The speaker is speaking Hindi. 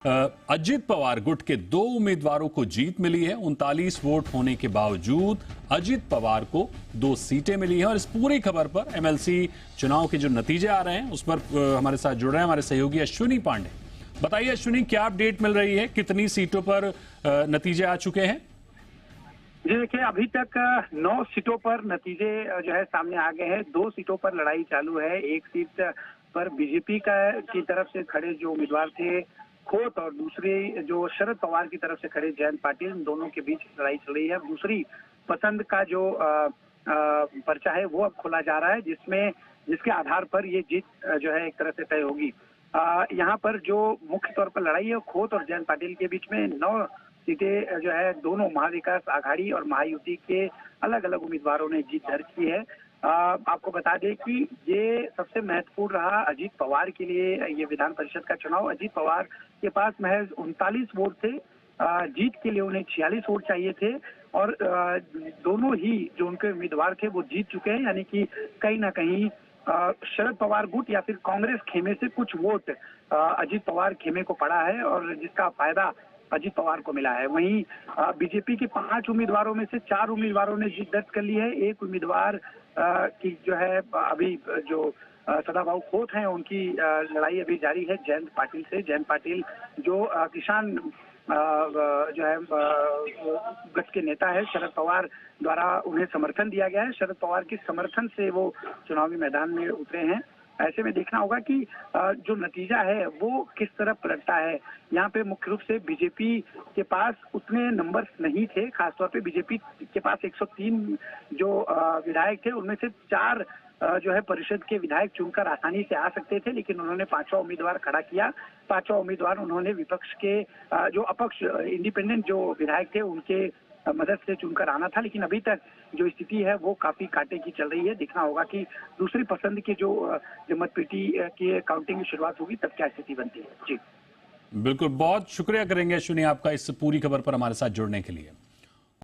अजित पवार गुट के 2 उम्मीदवारों को जीत मिली है। 39 वोट होने के बावजूद अजित पवार को 2 सीटें मिली हैं। और इस पूरी खबर पर एमएलसी चुनाव के जो नतीजे आ रहे हैं उस पर हमारे साथ जुड़ रहे हैं हमारे सहयोगी अश्विनी पांडे। बताइए अश्विनी, क्या अपडेट मिल रही है, कितनी सीटों पर नतीजे आ चुके हैं? जी देखिए, अभी तक 9 सीटों पर नतीजे जो है सामने आ गए हैं। 2 सीटों पर लड़ाई चालू है। एक सीट पर बीजेपी की तरफ से खड़े जो उम्मीदवार थे खोत, और दूसरी जो शरद पवार की तरफ से खड़े जयंत पाटिल, इन दोनों के बीच लड़ाई चल रही है। दूसरी पसंद का जो पर्चा है वो अब खोला जा रहा है, जिसके आधार पर ये जीत जो है एक तरह से तय होगी। यहाँ पर जो मुख्य तौर पर लड़ाई है खोत और जयंत पाटिल के बीच में 9 सीटें जो है दोनों महाविकास आघाड़ी और महायुति के अलग अलग उम्मीदवारों ने जीत दर्ज की है। आपको बता दें कि ये सबसे महत्वपूर्ण रहा अजीत पवार के लिए ये विधान परिषद का चुनाव। अजीत पवार के पास महज 39 वोट थे। जीत के लिए उन्हें 46 वोट चाहिए थे, और दोनों ही जो उनके उम्मीदवार थे वो जीत चुके हैं। यानी कि कहीं ना कहीं शरद पवार गुट या फिर कांग्रेस खेमे से कुछ वोट अजीत पवार खेमे को पड़ा है, और जिसका फायदा अजीत पवार को मिला है। वहीं बीजेपी के 5 उम्मीदवारों में से 4 उम्मीदवारों ने जीत दर्ज कर ली है। एक उम्मीदवार की जो है अभी जो सदाभाऊ खोत हैं उनकी लड़ाई अभी जारी है जयंत पाटिल से। जयंत पाटिल जो किसान जो है गठ के नेता है, शरद पवार द्वारा उन्हें समर्थन दिया गया है। शरद पवार के समर्थन से वो चुनावी मैदान में उतरे हैं। ऐसे में देखना होगा कि जो नतीजा है वो किस तरह पलटता है। यहाँ पे मुख्य रूप से बीजेपी के पास उतने नंबर्स नहीं थे। खासतौर पे बीजेपी के पास 103 जो विधायक थे उनमें से 4 जो है परिषद के विधायक चुनकर आसानी से आ सकते थे, लेकिन उन्होंने 5वां उम्मीदवार खड़ा किया। 5वां उम्मीदवार उन्होंने विपक्ष के जो अपक्ष इंडिपेंडेंट जो विधायक थे उनके मदद से चुनकर आना था। लेकिन अभी तक जो स्थिति है वो काफी कांटे की चल रही है। देखना होगा कि दूसरी पसंद की जो मतपेटी की काउंटिंग की शुरुआत होगी तब क्या स्थिति बनती है। जी बिल्कुल, बहुत शुक्रिया करेंगे अश्विनी आपका इस पूरी खबर पर हमारे साथ जुड़ने के लिए।